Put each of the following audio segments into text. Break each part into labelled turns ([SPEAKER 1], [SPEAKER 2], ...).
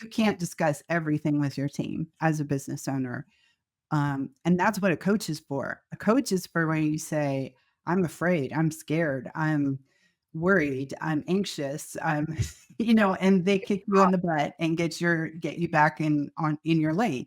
[SPEAKER 1] you can't discuss everything with your team as a business owner. And that's what a coach is for. A coach is for when you say, I'm afraid, I'm scared, I'm worried, I'm anxious, I'm, and they kick you in the butt and get you back in your lane.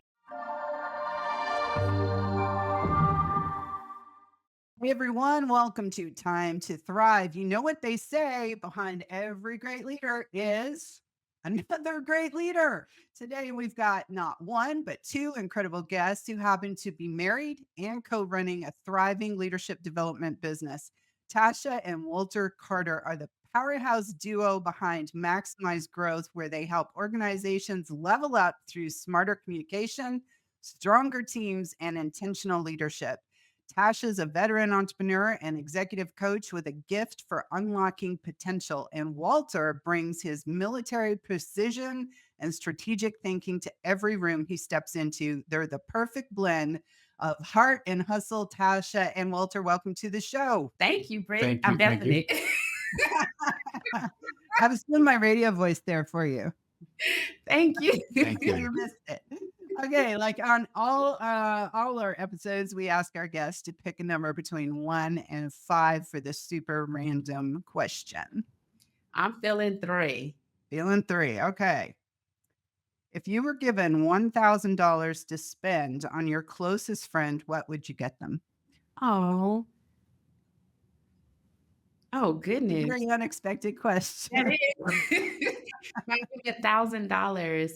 [SPEAKER 1] Hey everyone, welcome to Time to Thrive. You know what they say, behind every great leader is another great leader. Today we've got not one, but two incredible guests who happen to be married and co-running a thriving leadership development business. Tasha and Walter Carter are the powerhouse duo behind Maximize Growth, where they help organizations level up through smarter communication, stronger teams, and intentional leadership. Tasha is a veteran entrepreneur and executive coach with a gift for unlocking potential. And Walter brings his military precision and strategic thinking to every room he steps into. They're the perfect blend of heart and hustle. Tasha and Walter, welcome to the show.
[SPEAKER 2] Thank you, Britt.
[SPEAKER 3] Thank
[SPEAKER 2] I'm
[SPEAKER 3] you, thank you.
[SPEAKER 2] Bethany.
[SPEAKER 1] I was doing my radio voice there for you.
[SPEAKER 2] Thank you.
[SPEAKER 3] Thank you.
[SPEAKER 1] You missed it. Okay, like on all our episodes, we ask our guests to pick a number between 1 and 5 for the super random question.
[SPEAKER 2] I'm feeling 3.
[SPEAKER 1] Feeling 3. Okay. If you were given $1,000 to spend on your closest friend, what would you get them?
[SPEAKER 2] Oh. Oh, goodness.
[SPEAKER 1] Very unexpected
[SPEAKER 2] That
[SPEAKER 1] question.
[SPEAKER 2] is. Might give me $1,000.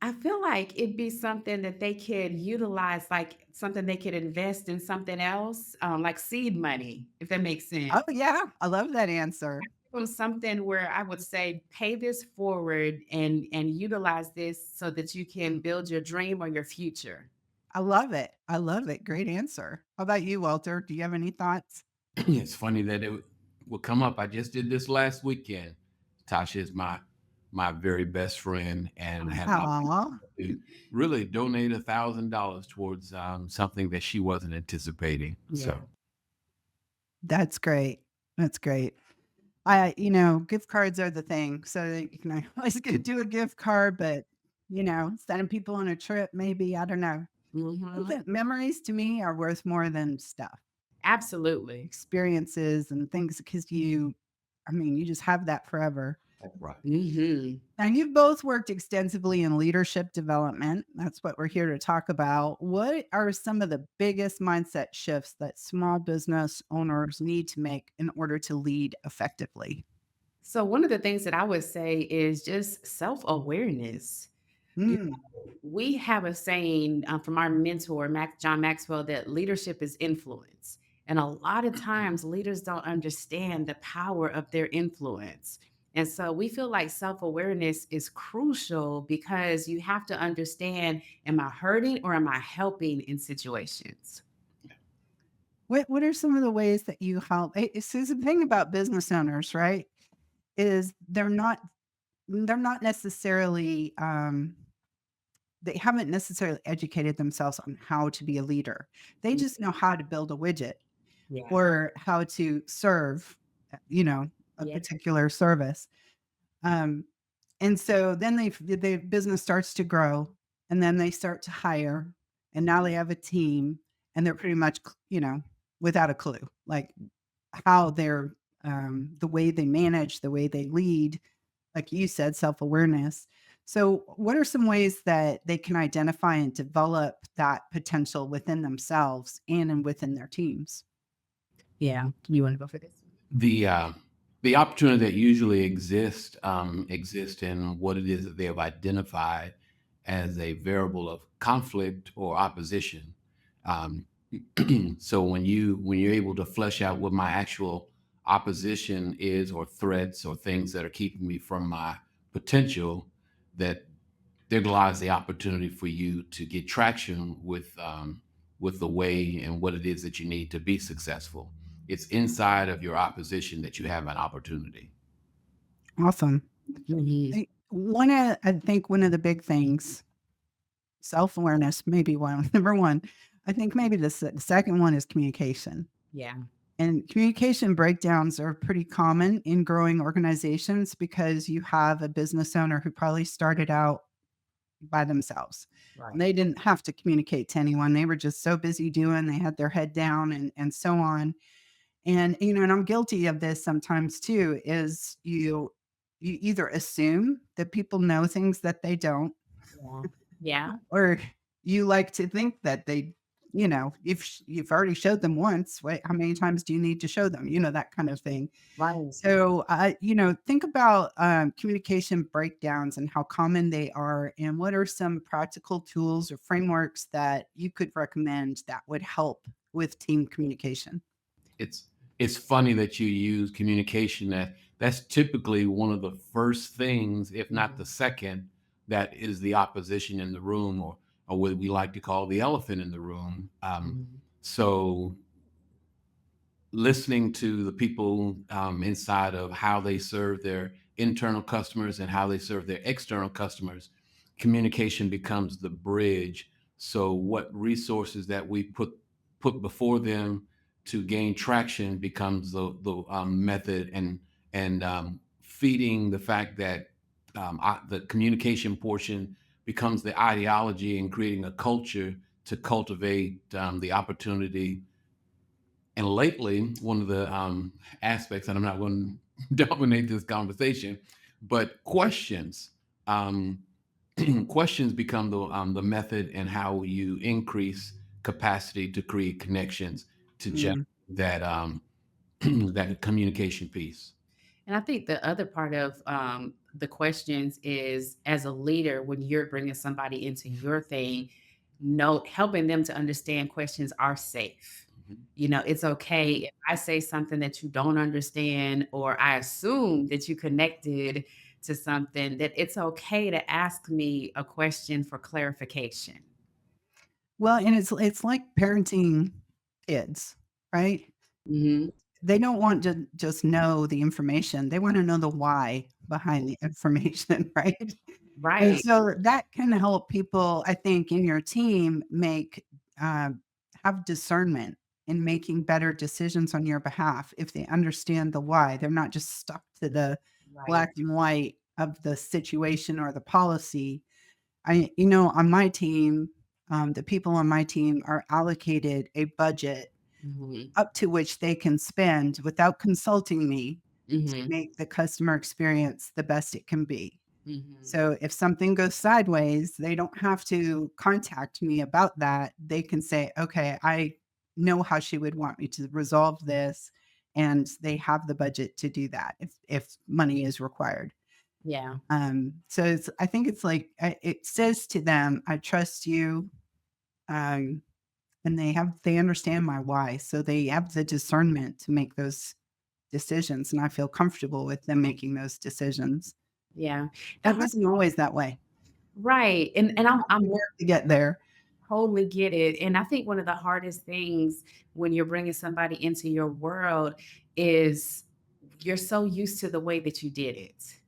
[SPEAKER 2] I feel like it'd be something that they could utilize, like something they could invest in something else, like seed money, if that makes sense.
[SPEAKER 1] Oh yeah, I love that answer.
[SPEAKER 2] From something where I would say, pay this forward and utilize this so that you can build your dream or your future.
[SPEAKER 1] I love it. I love it. Great answer. How about you, Walter? Do you have any thoughts?
[SPEAKER 3] It's funny that it will come up. I just did this last weekend. Tasha is my very best friend, and had an
[SPEAKER 1] Aw,
[SPEAKER 3] opportunity to really donate $1,000 towards something that she wasn't anticipating.
[SPEAKER 2] Yeah.
[SPEAKER 3] So
[SPEAKER 1] that's great. That's great. Gift cards are the thing. So you can always do a gift card, but sending people on a trip, maybe, I don't know.
[SPEAKER 2] Mhm.
[SPEAKER 1] But memories to me are worth more than stuff,
[SPEAKER 2] Absolutely.
[SPEAKER 1] experiences and things, because you just have that forever.
[SPEAKER 3] right.
[SPEAKER 2] Mhm.
[SPEAKER 1] Now, you've both worked extensively in leadership development. That's what we're here to talk about. What are some of the biggest mindset shifts that small business owners need to make in order to lead effectively?
[SPEAKER 2] So one of the things that I would say is just self-awareness.
[SPEAKER 1] Mm,
[SPEAKER 2] We have a saying from our mentor, John Maxwell, that leadership is influence. And a lot of times, leaders don't understand the power of their influence. And so we feel like self awareness is crucial because you have to understand, am I hurting or am I helping in situations?
[SPEAKER 1] what are some of the ways that you help? So the thing about business owners, right, is they're not necessarily they haven't necessarily educated themselves on how to be a leader. They just know how to build a widget
[SPEAKER 2] Yeah.
[SPEAKER 1] or how to serve, a
[SPEAKER 2] Yeah.
[SPEAKER 1] particular service. Um, and so then the business starts to grow, and then they start to hire, and now they have a team, and they're pretty much, without a clue, like how they're, the way they manage, the way they lead, like you said, self-awareness. So what are some ways that they can identify and develop that potential within themselves and within their teams?
[SPEAKER 2] Yeah. You want to go for this?
[SPEAKER 3] The opportunity that usually exists in what it is that they have identified as a variable of conflict or opposition. Um, so when you're able to flesh out what my actual opposition is, or threats, or things that are keeping me from my potential, that there lies the opportunity for you to get traction with the way and what it is that you need to be successful. It's inside of your opposition that you have an opportunity.
[SPEAKER 1] Awesome.
[SPEAKER 2] Mhm.
[SPEAKER 1] I think one of the big things, self-awareness, maybe one, number one. I think maybe the second one is communication.
[SPEAKER 2] Yeah.
[SPEAKER 1] And communication breakdowns are pretty common in growing organizations because you have a business owner who probably started out by themselves.
[SPEAKER 2] Right.
[SPEAKER 1] They didn't have to communicate to anyone. They were just so busy doing, they had their head down and so on. And and I'm guilty of this sometimes too, is you either assume that people know things that they don't,
[SPEAKER 2] Yeah. Yeah.
[SPEAKER 1] or you like to think that they, if you've already showed them once, wait, how many times do you need to show them? That kind of thing.
[SPEAKER 2] Right.
[SPEAKER 1] So, think about communication breakdowns and how common they are, and what are some practical tools or frameworks that you could recommend that would help with team communication?
[SPEAKER 3] It's it's funny that you use communication. That's typically one of the first things, if not the
[SPEAKER 2] Mhm.
[SPEAKER 3] second, that is the opposition in the room, or what we like to call the elephant in the room.
[SPEAKER 2] Mhm.
[SPEAKER 3] So listening to the people inside of how they serve their internal customers and how they serve their external customers, communication becomes the bridge. So what resources that we put before them to gain traction becomes the method, and feeding the fact that the communication portion becomes the ideology, and creating a culture to cultivate the opportunity. And lately, one of the aspects, and I'm not going to dominate this conversation, but questions. Um, questions become the method and how you increase capacity to create connections to generate
[SPEAKER 1] Mm.
[SPEAKER 3] that that communication piece.
[SPEAKER 2] And I think the other part of the questions is, as a leader, when you're bringing somebody into your thing, helping them to understand questions are safe.
[SPEAKER 3] Mhm.
[SPEAKER 2] It's okay if I say something that you don't understand, or I assume that you connected to something, that it's okay to ask me a question for clarification.
[SPEAKER 1] Well, and it's like parenting kids, right?
[SPEAKER 2] Hmm.
[SPEAKER 1] They don't want to just know the information. They want to know the why behind the information, right? And
[SPEAKER 2] Right.
[SPEAKER 1] so that can help people, I think, in your team um, have discernment in making better decisions on your behalf if they understand the why. They're not just stuck to the
[SPEAKER 2] Right.
[SPEAKER 1] black and white of the situation or the policy. On my team, the people on my team are allocated a budget
[SPEAKER 2] Hmm.
[SPEAKER 1] up to which they can spend without consulting me to
[SPEAKER 2] Hmm.
[SPEAKER 1] make the customer experience the best it can be.
[SPEAKER 2] Hmm.
[SPEAKER 1] So if something goes sideways, they don't have to contact me about that. They can say, "Okay, I know how she would want me to resolve this," and they have the budget to do that if money is required.
[SPEAKER 2] Yeah.
[SPEAKER 1] So I think it's like it says to them, "I trust you," um, and they understand my why, so they have the discernment to make those decisions, and I feel comfortable with them making those decisions.
[SPEAKER 2] Yeah.
[SPEAKER 1] That
[SPEAKER 2] The
[SPEAKER 1] wasn't always that way.
[SPEAKER 2] Right, and I'm
[SPEAKER 1] Work to get there.
[SPEAKER 2] totally get it, and I think one of the hardest things when you're bringing somebody into your world is you're so used to the way that you did it.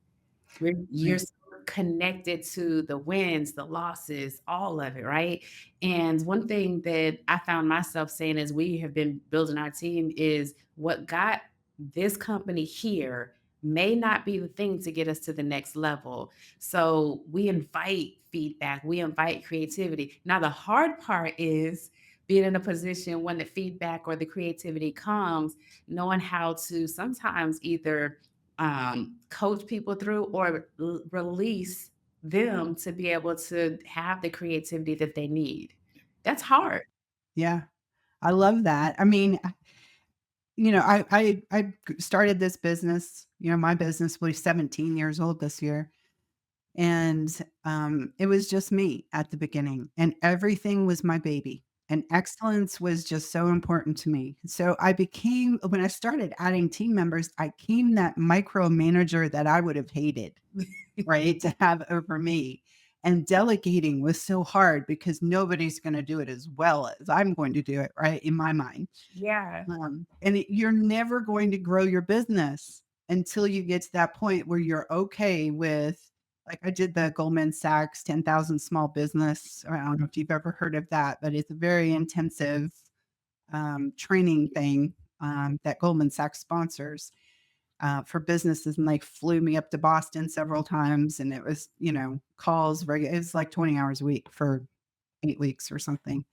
[SPEAKER 2] You're
[SPEAKER 1] Right.
[SPEAKER 2] so connected to the wins, the losses, all of it, right? And one thing that I found myself saying as we have been building our team is what got this company here may not be the thing to get us to the next level. So we invite feedback, we invite creativity. Now, the hard part is being in a position when the feedback or the creativity comes, knowing how to sometimes either coach people through or release them to be able to have the creativity that they need. That's hard.
[SPEAKER 1] Yeah, I love that. I mean, I started this business, my business was 17 years old this year, and, it was just me at the beginning, and everything was my baby, and excellence was just so important to me. So I became when I started adding team members, I became that micromanager that I would have hated. Right, to have over me. And delegating was so hard because nobody's gonna do it as well as I'm going to do it, right, in my mind.
[SPEAKER 2] Yeah.
[SPEAKER 1] You're never going to grow your business until you get to that point where you're okay with like, I did the Goldman Sachs 10,000 small business. I don't know if you've ever heard of that, but it's a very intensive, training thing, that Goldman Sachs sponsors for businesses, and like flew me up to Boston several times. And it was, calls, it was like 20 hours a week for 8 weeks or something.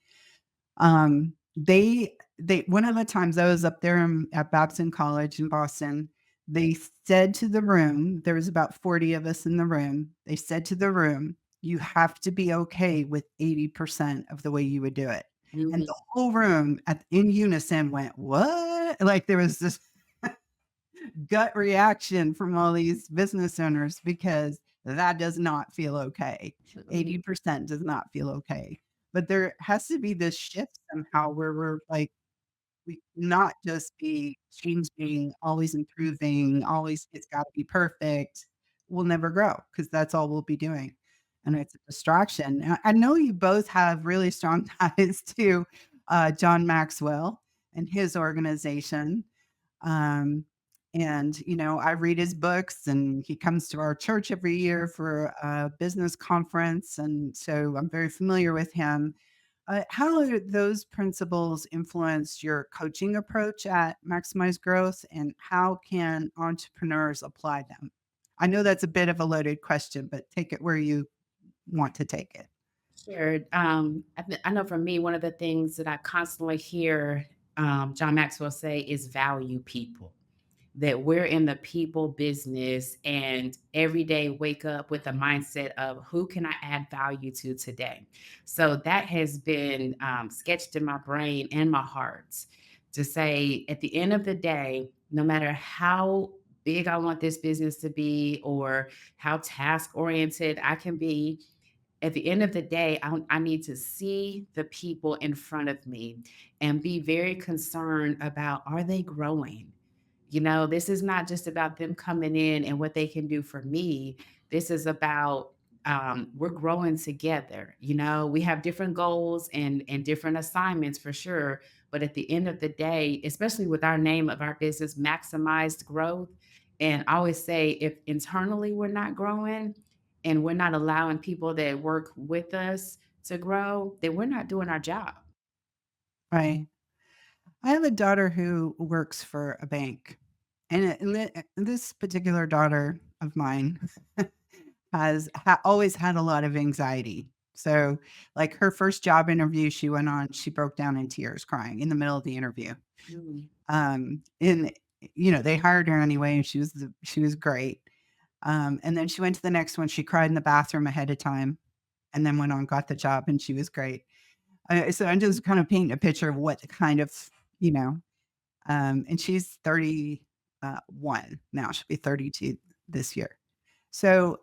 [SPEAKER 1] They one of the times I was up there at Babson College in Boston, they said to the room, there was about 40 of us in the room. They said to the room, "You have to be okay with 80% of the way you would do it." And
[SPEAKER 2] Mhm.
[SPEAKER 1] the whole room in unison went, "What?" Like there was this gut reaction from all these business owners because that does not feel okay.
[SPEAKER 2] Absolutely.
[SPEAKER 1] 80% does not feel okay. But there has to be this shift somehow where we're like, we not just be changing, always improving, always it's got to be perfect. We'll never grow because that's all we'll be doing. And it's a distraction. I know you both have really strong ties to John Maxwell and his organization. Um, and, I read his books and he comes to our church every year for a business conference. And so I'm very familiar with him. How do those principles influence your coaching approach at Maximize Growth, and how can entrepreneurs apply them? I know that's a bit of a loaded question, but take it where you want to take it.
[SPEAKER 2] Sure. I know for me, one of the things that I constantly hear John Maxwell say is value people. That we're in the people business and every day wake up with a mindset of who can I add value to today. So that has been sketched in my brain and my heart to say at the end of the day, no matter how big I want this business to be or how task oriented I can be, at the end of the day, I need to see the people in front of me and be very concerned about, are they growing? This is not just about them coming in and what they can do for me. This is about we're growing together. We have different goals and different assignments for sure. But at the end of the day, especially with our name of our business, maximized growth. And I always say if internally we're not growing and we're not allowing people that work with us to grow, then we're not doing our job.
[SPEAKER 1] Right. I have a daughter who works for a bank, and this particular daughter of mine always had a lot of anxiety. So, like her first job interview, she went on, she broke down in tears, crying in the middle of the interview.
[SPEAKER 2] Mm,
[SPEAKER 1] And they hired her anyway, and she was great. And then she went to the next one. She cried in the bathroom ahead of time, and then went on, got the job, and she was great. So I'm just kind of painting a picture of what kind of, you know, and she's 31 now. She'll be 32 this year. So,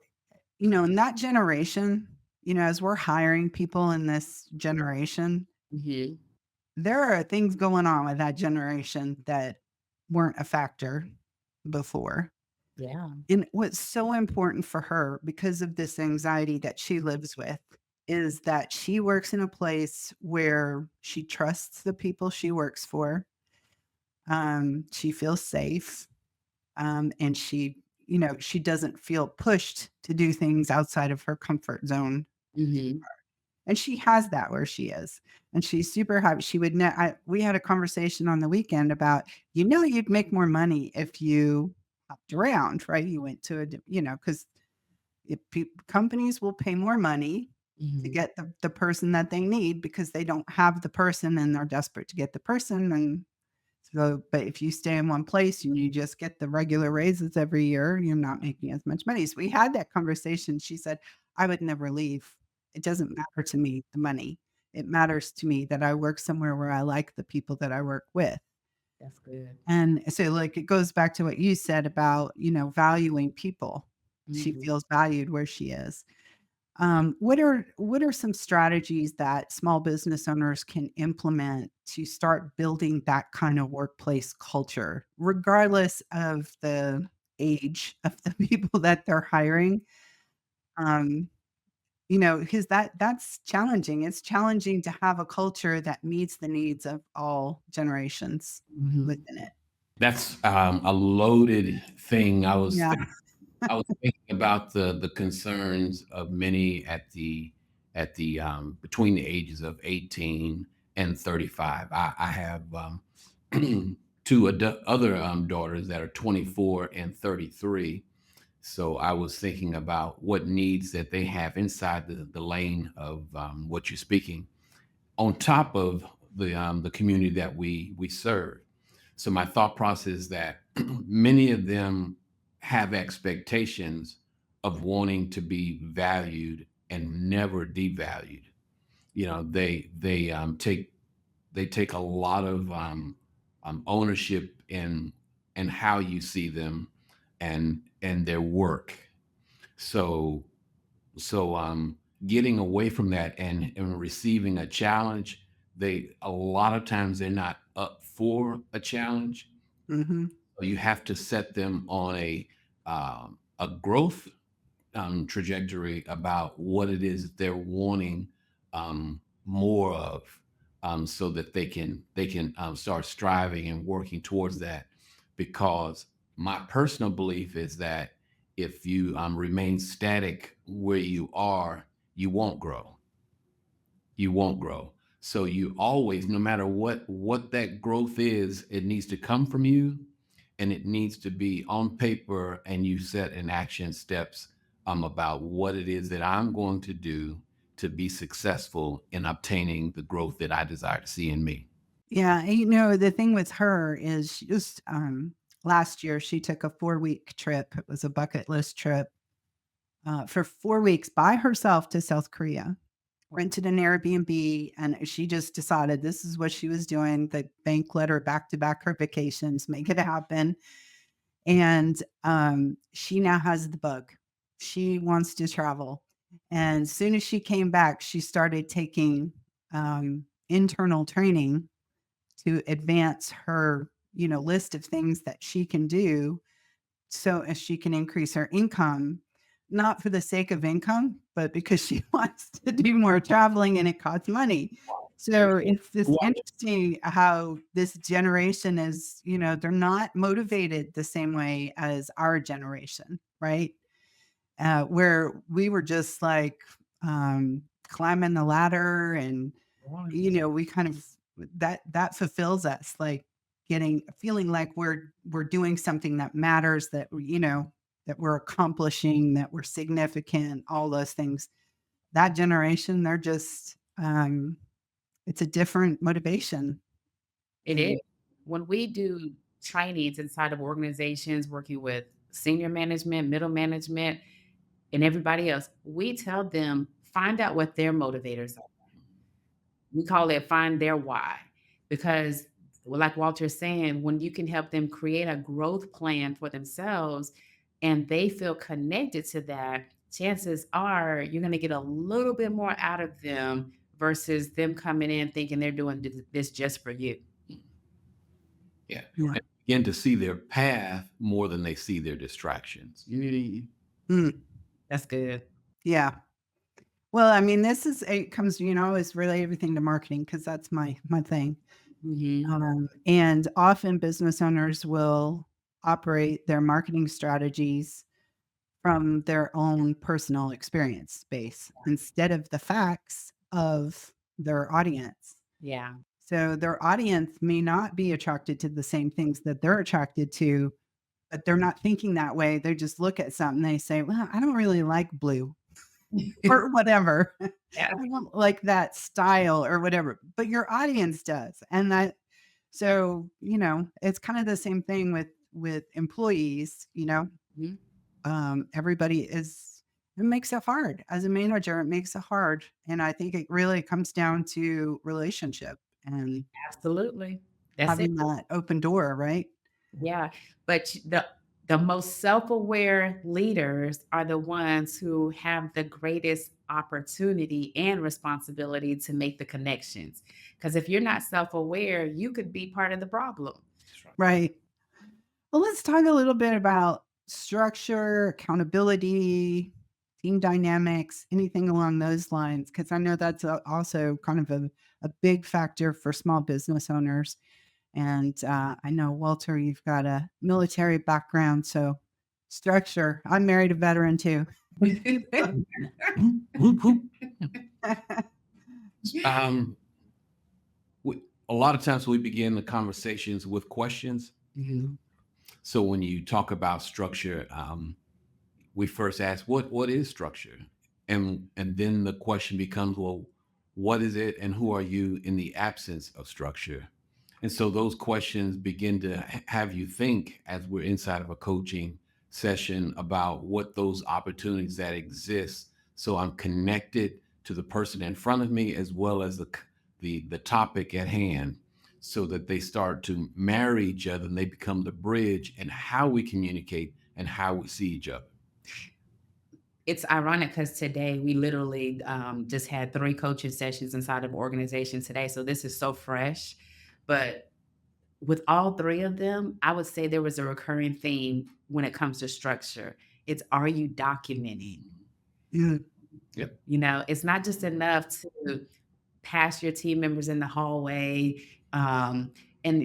[SPEAKER 1] in that generation, as we're hiring people in this generation,
[SPEAKER 2] mhm.
[SPEAKER 1] there are things going on with that generation that weren't a factor before.
[SPEAKER 2] Yeah.
[SPEAKER 1] And what's so important for her because of this anxiety that she lives with is that she works in a place where she trusts the people she works for. She feels safe. And she doesn't feel pushed to do things outside of her comfort zone.
[SPEAKER 2] Mhm.
[SPEAKER 1] And she has that where she is. And she's super happy. She would we had a conversation on the weekend about, you'd make more money if you hopped around, right? You went to because companies will pay more money to
[SPEAKER 2] Mhm.
[SPEAKER 1] get the person that they need because they don't have the person and they're desperate to get the person. And so, but if you stay in one place and you just get the regular raises every year, you're not making as much money. So we had that conversation. She said, I would never leave. It doesn't matter to me, the money. It matters to me that I work somewhere where I like the people that I work with.
[SPEAKER 2] That's good.
[SPEAKER 1] And so, like, it goes back to what you said about, valuing people. She
[SPEAKER 2] Mhm.
[SPEAKER 1] feels valued where she is. What are some strategies that small business owners can implement to start building that kind of workplace culture, regardless of the age of the people that they're hiring? Um, because that's challenging. It's challenging to have a culture that meets the needs of all generations
[SPEAKER 2] Mhm.
[SPEAKER 1] within it.
[SPEAKER 3] That's a loaded thing.
[SPEAKER 1] Yeah.
[SPEAKER 3] I was thinking about the concerns of many at the between the ages of 18 and 35. I have two other daughters that are 24 and 33. So I was thinking about what needs that they have inside the lane of what you're speaking, on top of the community that we serve. So my thought process is that many of them have expectations of wanting to be valued and never devalued. You know, they take a lot of ownership in how you see them and their work. So getting away from that and receiving a challenge, they a lot of times they're not up for a challenge.
[SPEAKER 1] Hmm.
[SPEAKER 3] So you have to set them on a growth trajectory about what it is they're wanting more of, so that they can start striving and working towards that. Because my personal belief is that if you remain static where you are, you won't grow. You won't grow. So you always, no matter what that growth is, it needs to come from you, and it needs to be on paper, and you set in action steps about what it is that I'm going to do to be successful in obtaining the growth that I desire to see in me.
[SPEAKER 1] Yeah, and, the thing with her is she just last year she took a 4-week trip. It was a bucket list trip for 4 weeks by herself to South Korea. Rented an Airbnb, and she just decided this is what she was doing. The bank let her back to back her vacations, make it happen. And she now has the bug. She wants to travel. And as soon as she came back, she started taking internal training to advance her, list of things that she can do so as she can increase her income, not for the sake of income, but because she wants to do more traveling and it costs money. So it's just
[SPEAKER 3] Well,
[SPEAKER 1] interesting how this generation is, they're not motivated the same way as our generation, right? Where we were just like climbing the ladder, and we kind of that fulfills us, like getting feeling like we're doing something that matters, that that we're accomplishing, that we're significant, all those things. That generation, they're just it's a different motivation.
[SPEAKER 2] It is.
[SPEAKER 1] And
[SPEAKER 2] When we do trainings inside of organizations working with senior management, middle management, and everybody else, we tell them find out what their motivators are. We call it find their why. Because, well, like Walter's saying, when you can help them create a growth plan for themselves and they feel connected to that, chances are you're going to get a little bit more out of them versus them coming in thinking they're doing this just for you.
[SPEAKER 3] yeah,
[SPEAKER 1] yeah.
[SPEAKER 3] and begin to see their path more than they see their distractions.
[SPEAKER 1] Mm,
[SPEAKER 2] That's good.
[SPEAKER 1] yeah. Well, I mean, this is it comes, is really everything to marketing because that's my thing.
[SPEAKER 2] Mhm.
[SPEAKER 1] And often business owners will operate their marketing strategies from their own personal experience base instead of the facts of their audience.
[SPEAKER 2] Yeah.
[SPEAKER 1] So their audience may not be attracted to the same things that they're attracted to, but they're not thinking that way. They just look at something, they say, well, I don't really like blue or whatever.
[SPEAKER 2] Yeah.
[SPEAKER 1] I don't like that style or whatever, but your audience does. And that, so, it's kind of the same thing with employees,
[SPEAKER 2] Mhm.
[SPEAKER 1] everybody is, it makes it hard as a manager. It makes it hard. And I think it really comes down to relationship and
[SPEAKER 2] Absolutely. That's it.
[SPEAKER 1] having that open door, right?
[SPEAKER 2] Yeah, but the most self-aware leaders are the ones who have the greatest opportunity and responsibility to make the connections. Because if you're not self-aware, you could be part of the problem.
[SPEAKER 3] That's right.
[SPEAKER 1] Right. Well, let's talk a little bit about structure, accountability, team dynamics, anything along those lines, because I know that's also kind of a big factor for small business owners. And I know, Walter, you've got a military background. So, structure, I'm married a veteran too.
[SPEAKER 3] Um, we, a lot of times we begin the conversations with questions.
[SPEAKER 2] Mhm.
[SPEAKER 3] So when you talk about structure, we first ask what is structure, and then the question becomes, well, what is it, and who are you in the absence of structure? And so those questions begin to have you think, as we're inside of a coaching session, about what those opportunities that exist, so I'm connected to the person in front of me as well as the topic at hand, so that they start to marry each other and they become the bridge in how we communicate and how we see each other.
[SPEAKER 2] It's ironic because today we literally, just had 3 coaching sessions inside of organizations today, so this is so fresh, but with all 3 of them, I would say there was a recurring theme when it comes to structure. It's, are you documenting?
[SPEAKER 1] Yeah.
[SPEAKER 3] Yep.
[SPEAKER 2] It's not just enough to pass your team members in the hallway. And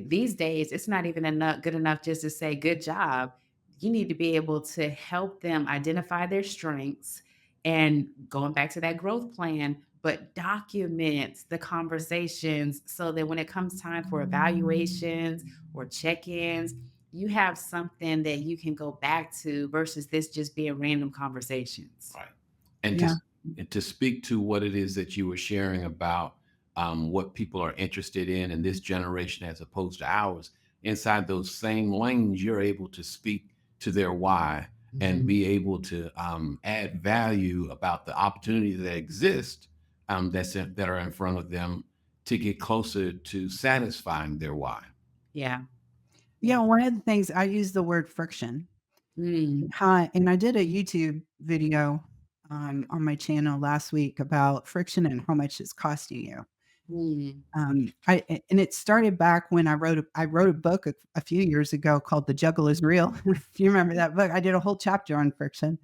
[SPEAKER 2] these days, it's not even good enough just to say good job. You need to be able to help them identify their strengths and going back to that growth plan, but document the conversations so that when it comes time for evaluations or check-ins, you have something that you can go back to versus this just being random conversations.
[SPEAKER 3] Right. And
[SPEAKER 1] Yeah.
[SPEAKER 3] to speak to what it is that you were sharing about, what people are interested in this generation as opposed to ours, inside those same lanes, you're able to speak to their why and
[SPEAKER 2] Mhm.
[SPEAKER 3] be able to add value about the opportunities that exist, that are in front of them, to get closer to satisfying their why.
[SPEAKER 2] Yeah.
[SPEAKER 1] Yeah,
[SPEAKER 2] Yeah.
[SPEAKER 1] one of the things I use the word friction.
[SPEAKER 2] Mm,
[SPEAKER 1] Hi, and I did a YouTube video, on my channel last week about friction and how much it's costing you.
[SPEAKER 2] mm,
[SPEAKER 1] And it started back when I wrote a book a few years ago called The Juggle is Real. If you remember that book, I did a whole chapter on friction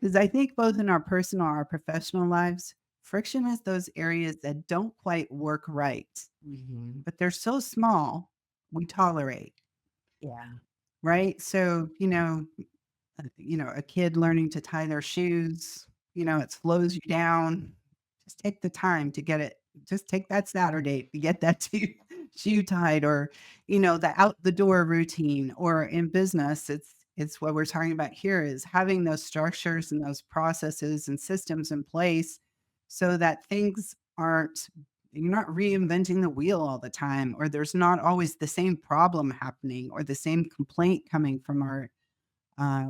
[SPEAKER 1] because I think both in our personal or our professional lives, friction is those areas that don't quite work right,
[SPEAKER 2] mhm.
[SPEAKER 1] but they're so small, we tolerate,
[SPEAKER 2] Yeah.
[SPEAKER 1] right? So, a kid learning to tie their shoes, it slows you down. Just take the time to get it. Just take that Saturday to get that shoe tied, or, the out the door routine, or in business, it's what we're talking about here is having those structures and those processes and systems in place so that things aren't you're not reinventing the wheel all the time, or there's not always the same problem happening or the same complaint coming from our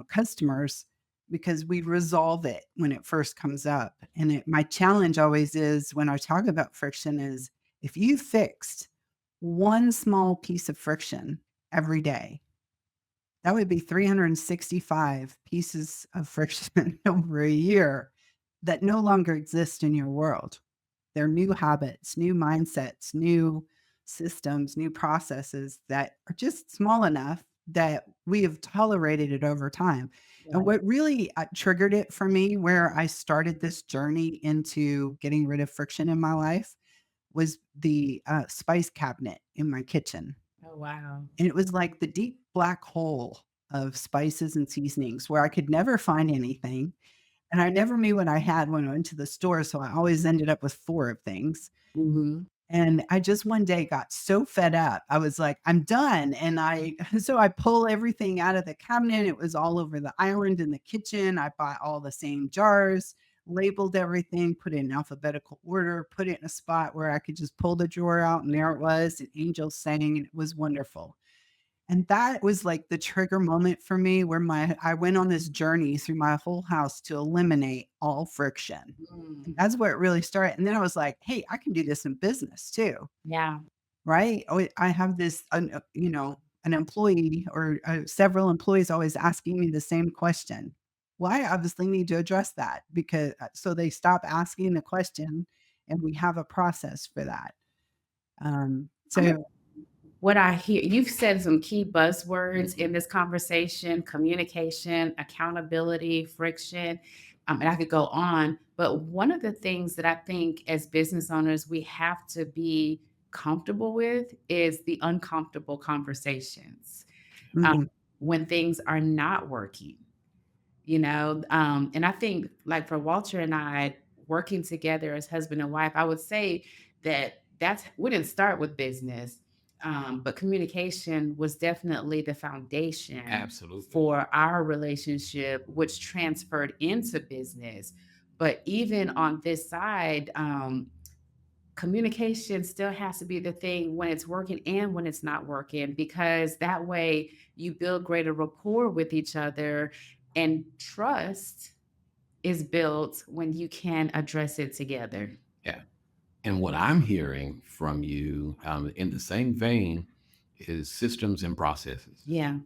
[SPEAKER 1] customers, because we resolve it when it first comes up. And my challenge always is when I talk about friction is, if you fixed one small piece of friction every day, that would be 365 pieces of friction over a year that no longer exist in your world. They're new habits, new mindsets, new systems, new processes that are just small enough that we have tolerated it over time. And
[SPEAKER 2] Right.
[SPEAKER 1] what really triggered it for me, where I started this journey into getting rid of friction in my life, was the spice cabinet in my kitchen.
[SPEAKER 2] Oh, wow.
[SPEAKER 1] And it was like the deep black hole of spices and seasonings where I could never find anything. And I never knew what I had when I went to the store. So I always ended up with four of things.
[SPEAKER 2] Mhm.
[SPEAKER 1] And I just one day got so fed up. I was like, "I'm done." And so I pull everything out of the cabinet. It was all over the island in the kitchen. I bought all the same jars, labeled everything, put it in alphabetical order, put it in a spot where I could just pull the drawer out, and there it was, and angels sang, and it was wonderful. And that was like the trigger moment for me where my I went on this journey through my whole house to eliminate all friction. And
[SPEAKER 2] Mm.
[SPEAKER 1] that's where it really started. And then I was like, "Hey, I can do this in business too."
[SPEAKER 2] Yeah.
[SPEAKER 1] Right? Oh, I have this, an employee or several employees always asking me the same question. Well, I obviously need to address that because so they stop asking the question, and we have a process for that.
[SPEAKER 2] I'm
[SPEAKER 1] So
[SPEAKER 2] What I hear, you've said some key buzzwords in this conversation: communication, accountability, friction, and I could go on. But one of the things that I think as business owners we have to be comfortable with is the uncomfortable conversations, um,
[SPEAKER 1] mhm,
[SPEAKER 2] when things are not working. And I think, like, for Walter and I working together as husband and wife, I would say that that's we didn't start with business, but communication was definitely the foundation
[SPEAKER 3] Absolutely.
[SPEAKER 2] for our relationship, which transferred into business. But even on this side, communication still has to be the thing when it's working and when it's not working, because that way you build greater rapport with each other, and trust is built when you can address it together.
[SPEAKER 3] Yeah. And what I'm hearing from you, in the same vein, is systems and processes.
[SPEAKER 2] Yeah.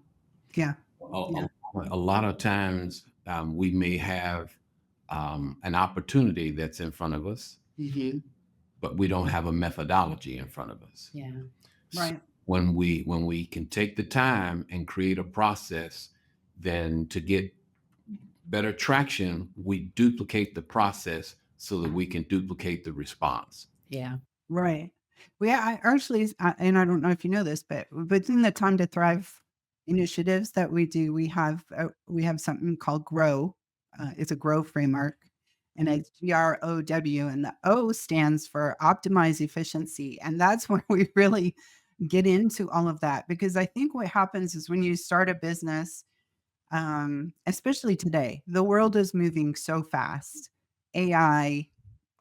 [SPEAKER 1] Yeah.
[SPEAKER 3] A,
[SPEAKER 1] Yeah.
[SPEAKER 3] a, a lot of times, we may have an opportunity that's in front of us,
[SPEAKER 2] Hmm.
[SPEAKER 3] but we don't have a methodology in front of us.
[SPEAKER 2] Yeah.
[SPEAKER 3] S-
[SPEAKER 1] Right.
[SPEAKER 3] when we can take the time and create a process, then to get better traction, we duplicate the process so that we can duplicate the response.
[SPEAKER 2] Yeah.
[SPEAKER 1] Right. Well, yeah, I actually, and I don't know if you know this, but within the Time to Thrive initiatives that we do, we have something called Grow. It's a Grow framework, and it's GROW, and the O stands for optimize efficiency, and that's where we really get into all of that, because I think what happens is when you start a business, especially today, the world is moving so fast. AI,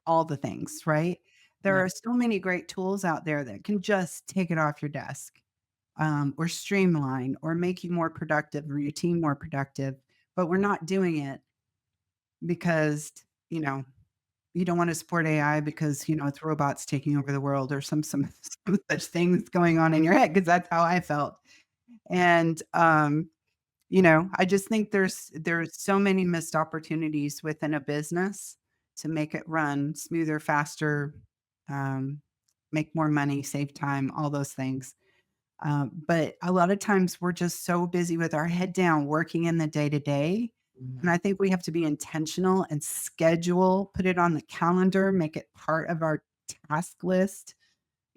[SPEAKER 1] all the things, right? There
[SPEAKER 2] Yeah.
[SPEAKER 1] are so many great tools out there that can just take it off your desk, or streamline or make you more productive or your team more productive. But we're not doing it because, you know, you don't want to support AI because, it's robots taking over the world, or some such things going on in your head, because that's how I felt. And I just think there's so many missed opportunities within a business to make it run smoother, faster, um, make more money, save time, all those things. But a lot of times we're just so busy with our head down, working in the day to day. And
[SPEAKER 2] Mhm.
[SPEAKER 1] I think we have to be intentional and schedule, put it on the calendar, make it part of our task list.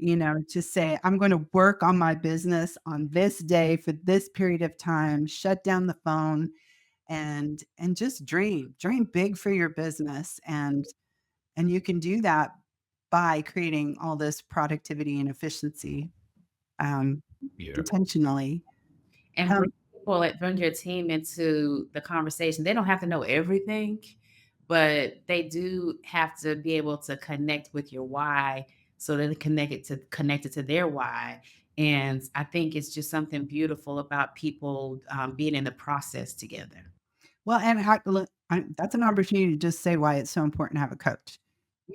[SPEAKER 1] To say, I'm going to work on my business on this day for this period of time, shut down the phone, and just dream big for your business. And you can do that by creating all this productivity and efficiency, um,
[SPEAKER 3] Yeah.
[SPEAKER 1] intentionally.
[SPEAKER 2] And
[SPEAKER 1] Um,
[SPEAKER 2] bring your team into the conversation. They don't have to know everything, but they do have to be able to connect with your why, so that they connected to their why. And I think it's just something beautiful about people being in the process together.
[SPEAKER 1] well, and how, look, that's an opportunity to just say why it's so important to have a coach.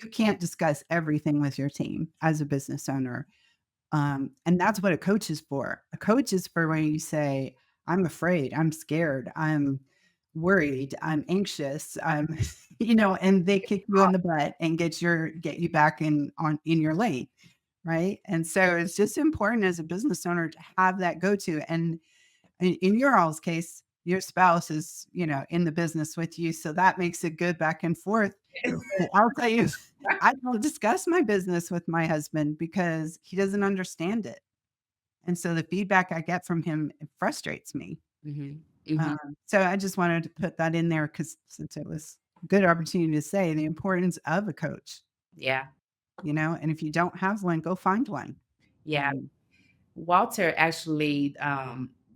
[SPEAKER 1] You can't discuss everything with your team as a business owner. And that's what a coach is for. A coach is for when you say, I'm afraid, I'm scared, I'm worried, I'm anxious, and they kick you in the butt and get you back in your lane. Right. And so it's just important as a business owner to have that go to. And in your all's case, your spouse is, in the business with you. So that makes it good back and forth. But I'll tell you, I don't discuss my business with my husband because he doesn't understand it. And so the feedback I get from him, it frustrates me.
[SPEAKER 2] Hmm. Hmm.
[SPEAKER 1] So I just wanted to put that in there, because since it was a good opportunity to say the importance of a coach,
[SPEAKER 2] Yeah.
[SPEAKER 1] and if you don't have one, go find one.
[SPEAKER 2] Yeah.
[SPEAKER 1] Um,
[SPEAKER 2] Walter actually,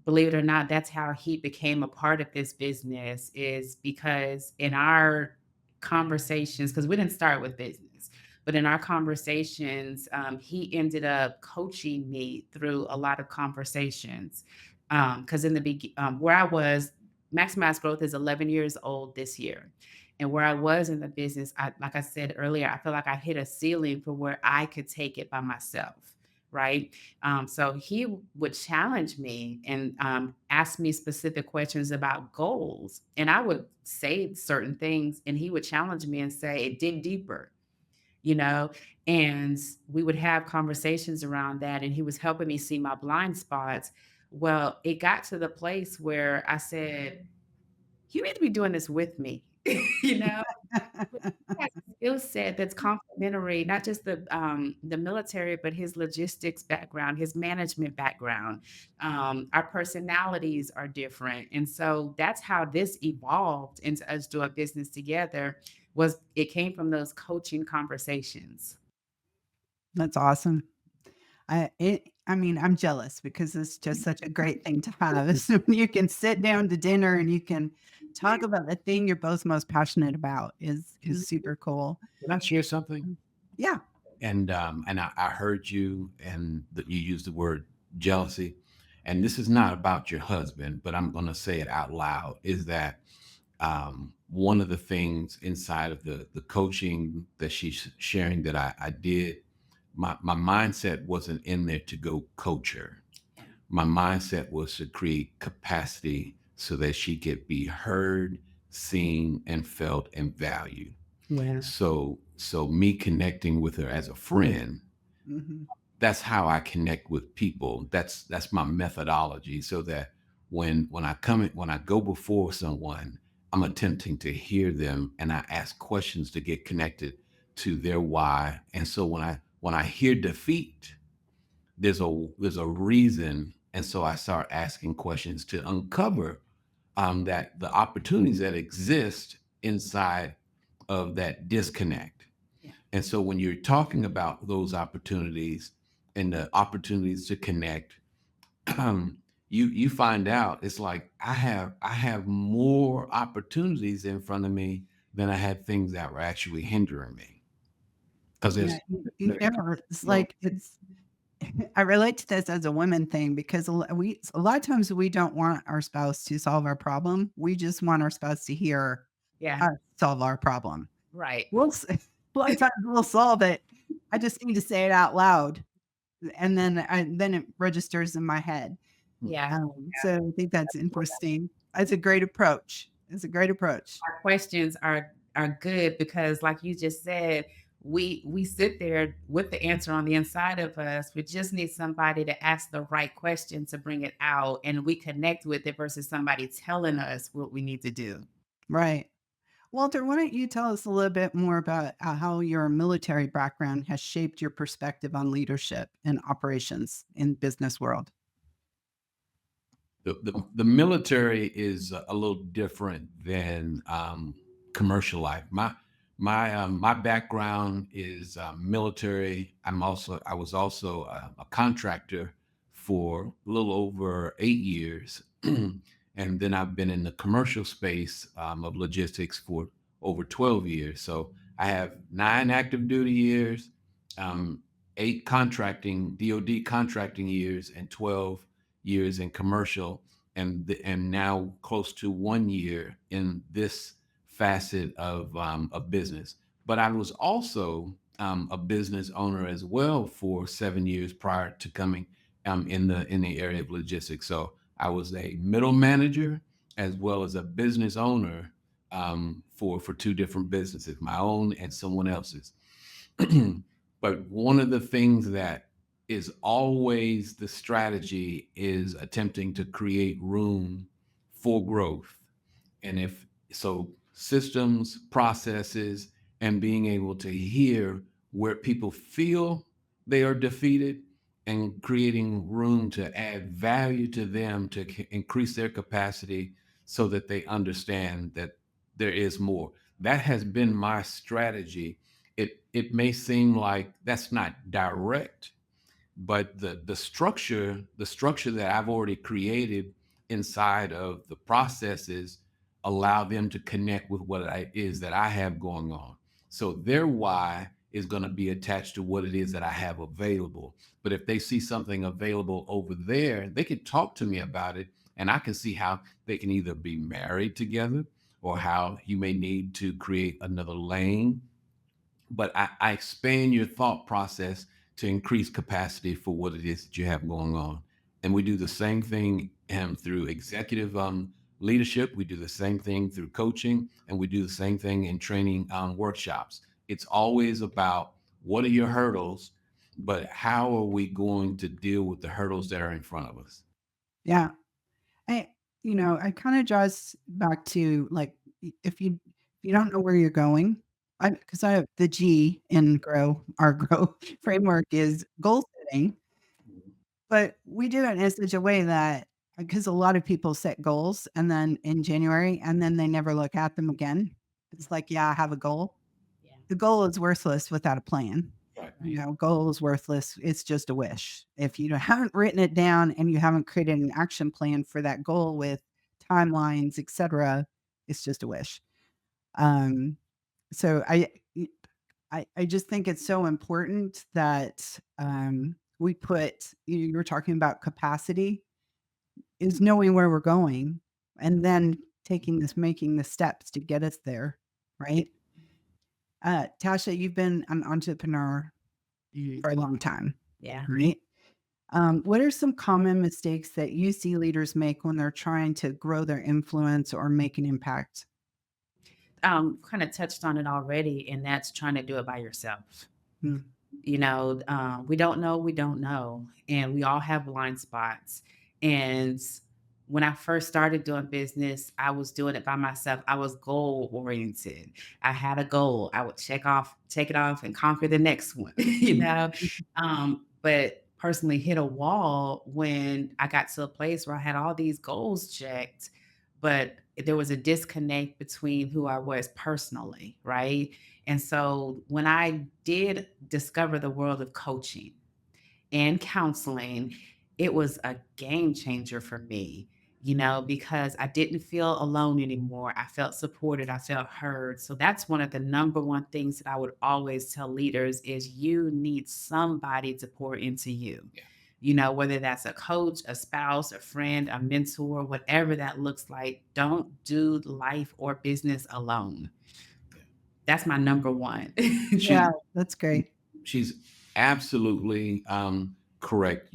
[SPEAKER 2] believe it or not, that's how he became a part of this business, is because in our conversations, because we didn't start with business, but in our conversations, he ended up coaching me through a lot of conversations. Because in the where I was, Maximize Growth is 11 years old this year. And where I was in the business, like I said earlier, I feel like I hit a ceiling for where I could take it by myself. Right. So he would challenge me and ask me specific questions about goals. And I would say certain things, and he would challenge me and say, dig deeper, you know, and we would have conversations around that. And he was helping me see my blind spots. Well, it got to the place where I said, you need to be doing this with me, you know? He has a skill set that's complementary, not just the military, but his logistics background, his management background. Our personalities are different, and so that's how this evolved into us doing business together. Was it came from those coaching conversations?
[SPEAKER 1] That's awesome. I mean, I'm jealous because it's just such a great thing to have is when you can sit down to dinner and you can talk about the thing you're both most passionate about is super cool.
[SPEAKER 3] Can I share something?
[SPEAKER 1] Yeah.
[SPEAKER 3] And I heard you, and that you used the word jealousy. And this is not about your husband, but I'm going to say it out loud. Is that one of the things inside of the coaching that she's sharing that I did? My mindset wasn't in there to go coach her. My mindset was to create capacity so that she could be heard, seen, and felt and valued.
[SPEAKER 1] Yeah.
[SPEAKER 3] So me connecting with her as a friend,
[SPEAKER 1] Mhm.
[SPEAKER 3] that's how I connect with people. That's my methodology. So that when I go before someone, I'm attempting to hear them, and I ask questions to get connected to their why. And so when I hear defeat, there's a reason, and so I start asking questions to uncover that the opportunities that exist inside of that disconnect.
[SPEAKER 1] Yeah.
[SPEAKER 3] And so when you're talking about those opportunities and the opportunities to connect, you find out it's like I have more opportunities in front of me than I had things that were actually hindering me. Because
[SPEAKER 1] Yeah,
[SPEAKER 3] there's
[SPEAKER 1] you never it's like it's I relate to this as a women thing because a lot of times we don't want our spouse to solve our problem. We just want our spouse to hear
[SPEAKER 2] Yeah,
[SPEAKER 1] us solve our problem.
[SPEAKER 2] right.
[SPEAKER 1] We'll s a lot of times we'll solve it. I just need to say it out loud, and then it registers in my head.
[SPEAKER 2] Yeah.
[SPEAKER 1] So I think that's interesting. It's a great approach. It's a great approach.
[SPEAKER 2] Our questions are good because like you just said, we sit there with the answer on the inside of us. We just need somebody to ask the right question to bring it out and we connect with it versus somebody telling us what we need to do.
[SPEAKER 1] Right. Walter, why don't you tell us a little bit more about how your military background has shaped your perspective on leadership and operations in business world?
[SPEAKER 3] the military is a little different than commercial life. My background is military. I was also a contractor for a little over 8 years, and then I've been in the commercial space of logistics for over 12 years. So I have 9 active duty years, um, 8 DoD contracting years, and 12 years in commercial, and now close to 1 year in this facet of business. But I was also a business owner as well for 7 years prior to coming in the area of logistics. So I was a middle manager as well as a business owner for two different businesses, my own and someone else's. But one of the things that is always the strategy is attempting to create room for growth. And if so, systems, processes, and being able to hear where people feel they are defeated and creating room to add value to them to increase their capacity so that they understand that there is more. That has been my strategy. It may seem like that's not direct, but the structure that I've already created inside of the processes allow them to connect with what it is that I have going on. So their why is going to be attached to what it is that I have available. But if they see something available over there, they can talk to me about it, and I can see how they can either be married together or how you may need to create another lane. But I expand your thought process to increase capacity for what it is that you have going on. And we do the same thing through executive leadership. We do the same thing through coaching, and we do the same thing in training workshops. It's always about what are your hurdles, but how are we going to deal with the hurdles that are in front of us?
[SPEAKER 1] Yeah. I I kinda draws back to, like, if you don't know where you're going, because I have the G in grow our grow framework is goal setting, but we do it in such a way that because a lot of people set goals and then in January, and then they never look at them again. It's like, "Yeah, I have a goal."
[SPEAKER 2] Yeah.
[SPEAKER 1] The goal is worthless without a plan.
[SPEAKER 2] Right.
[SPEAKER 1] Goal is worthless. It's just a wish. If you haven't written it down and you haven't created an action plan for that goal with timelines, etc., it's just a wish. Um, so I just think it's so important that we put. You were talking about capacity is knowing where we're going, and then making the steps to get us there, right? Tasha, you've been an entrepreneur
[SPEAKER 2] Mhm.
[SPEAKER 1] for a long time,
[SPEAKER 2] Yeah.
[SPEAKER 1] right? What are some common mistakes that you see leaders make when they're trying to grow their influence or make an impact?
[SPEAKER 2] Kind of touched on it already, and that's trying to do it by yourself.
[SPEAKER 1] Mm,
[SPEAKER 2] We don't know, and we all have blind spots. And when I first started doing business, I was doing it by myself. I was goal oriented. I had a goal. I would take it off, and conquer the next one. But personally hit a wall when I got to a place where I had all these goals checked, but there was a disconnect between who I was personally, right? And so when I did discover the world of coaching and counseling, it was a game changer for me, because I didn't feel alone anymore. I felt supported, I felt heard. So that's one of the number one things that I would always tell leaders is you need somebody to pour into you.
[SPEAKER 3] Yeah.
[SPEAKER 2] Whether that's a coach, a spouse, a friend, a mentor, whatever that looks like, don't do life or business alone.
[SPEAKER 3] Yeah.
[SPEAKER 2] That's my number one.
[SPEAKER 1] yeah,
[SPEAKER 3] She's
[SPEAKER 1] that's great.
[SPEAKER 3] she's absolutely correct.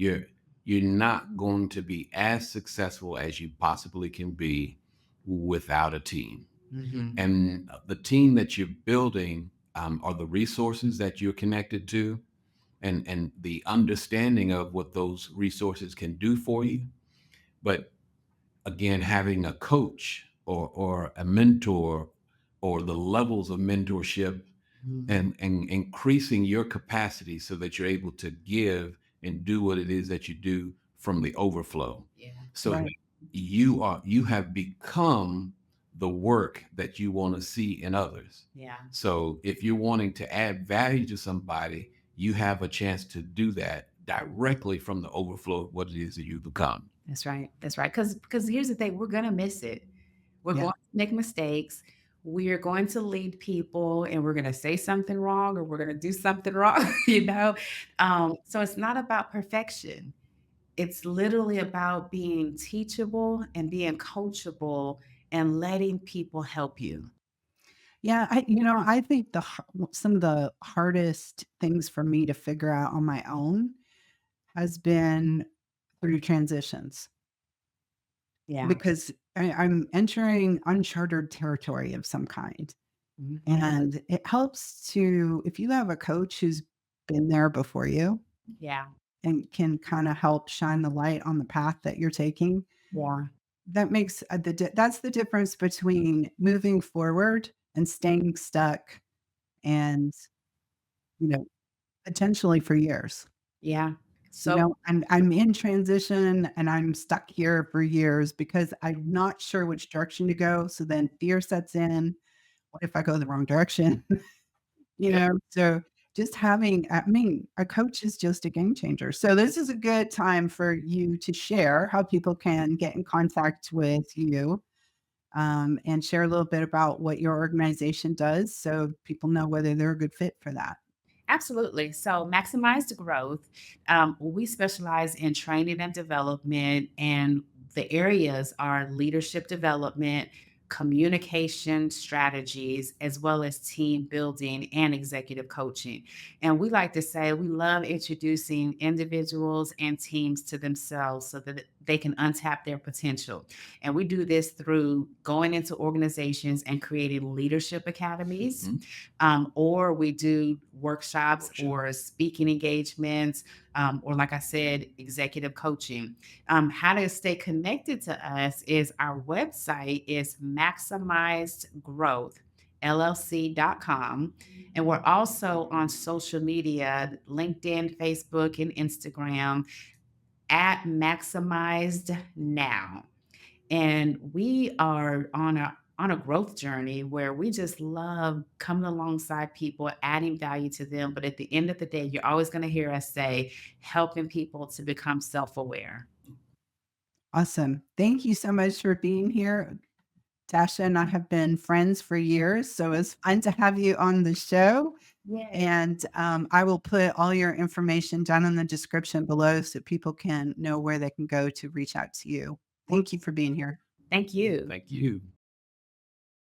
[SPEAKER 3] You're not going to be as successful as you possibly can be without a team.
[SPEAKER 2] Mhm.
[SPEAKER 3] And the team that you're building are the resources that you're connected to, and the understanding of what those resources can do for you. But again, having a coach or a mentor or the levels of mentorship
[SPEAKER 2] Mhm.
[SPEAKER 3] and increasing your capacity so that you're able to give and do what it is that you do from the overflow.
[SPEAKER 2] Yeah.
[SPEAKER 3] So
[SPEAKER 1] Right.
[SPEAKER 3] you have become the work that you want to see in others.
[SPEAKER 2] Yeah.
[SPEAKER 3] So if you're wanting to add value to somebody, you have a chance to do that directly from the overflow of what it is that you become.
[SPEAKER 2] That's right. That's right. Because here's the thing, we're gonna miss it. We're
[SPEAKER 1] Yeah.
[SPEAKER 2] going to make mistakes. We are going to lead people and we're gonna say something wrong or we're gonna do something wrong, you know? So it's not about perfection. It's literally about being teachable and being coachable and letting people help you.
[SPEAKER 1] Yeah, I think some of the hardest things for me to figure out on my own has been through transitions
[SPEAKER 2] Yeah.
[SPEAKER 1] because I'm entering uncharted territory of some kind.
[SPEAKER 2] Mhm.
[SPEAKER 1] And it helps if you have a coach who's been there before you
[SPEAKER 2] Yeah.
[SPEAKER 1] and can kind of help shine the light on the path that you're taking,
[SPEAKER 2] Yeah.
[SPEAKER 1] that makes that's the difference between moving forward and staying stuck and, you know, potentially for years.
[SPEAKER 2] Yeah. So
[SPEAKER 1] I'm in transition and I'm stuck here for years because I'm not sure which direction to go. So then fear sets in. What if I go the wrong direction? So just a coach is just a game changer. So this is a good time for you to share how people can get in contact with you, and share a little bit about what your organization does so people know whether they're a good fit for that.
[SPEAKER 2] absolutely. So, maximized growth. We specialize in training and development, and the areas are leadership development, communication strategies, as well as team building and executive coaching. And we like to say we love introducing individuals and teams to themselves so that they can untap their potential. And we do this through going into organizations and creating leadership academies,
[SPEAKER 3] Mhm.
[SPEAKER 2] or we do workshops
[SPEAKER 3] Workshop.
[SPEAKER 2] or speaking engagements, or like I said, executive coaching. How to stay connected to us is our website is maximizedgrowth.llc.com. And we're also on social media, LinkedIn, Facebook, and Instagram at Maximized Now. And we are on a growth journey where we just love coming alongside people, adding value to them. But at the end of the day, you're always going to hear us say, helping people to become self aware.
[SPEAKER 1] Awesome. Thank you so much for being here. Tasha and I have been friends for years, so it's fun to have you on the show.
[SPEAKER 2] Yeah.
[SPEAKER 1] And I will put all your information down in the description below so people can know where they can go to reach out to you. Thank you for being here.
[SPEAKER 2] Thank you.
[SPEAKER 3] Thank you.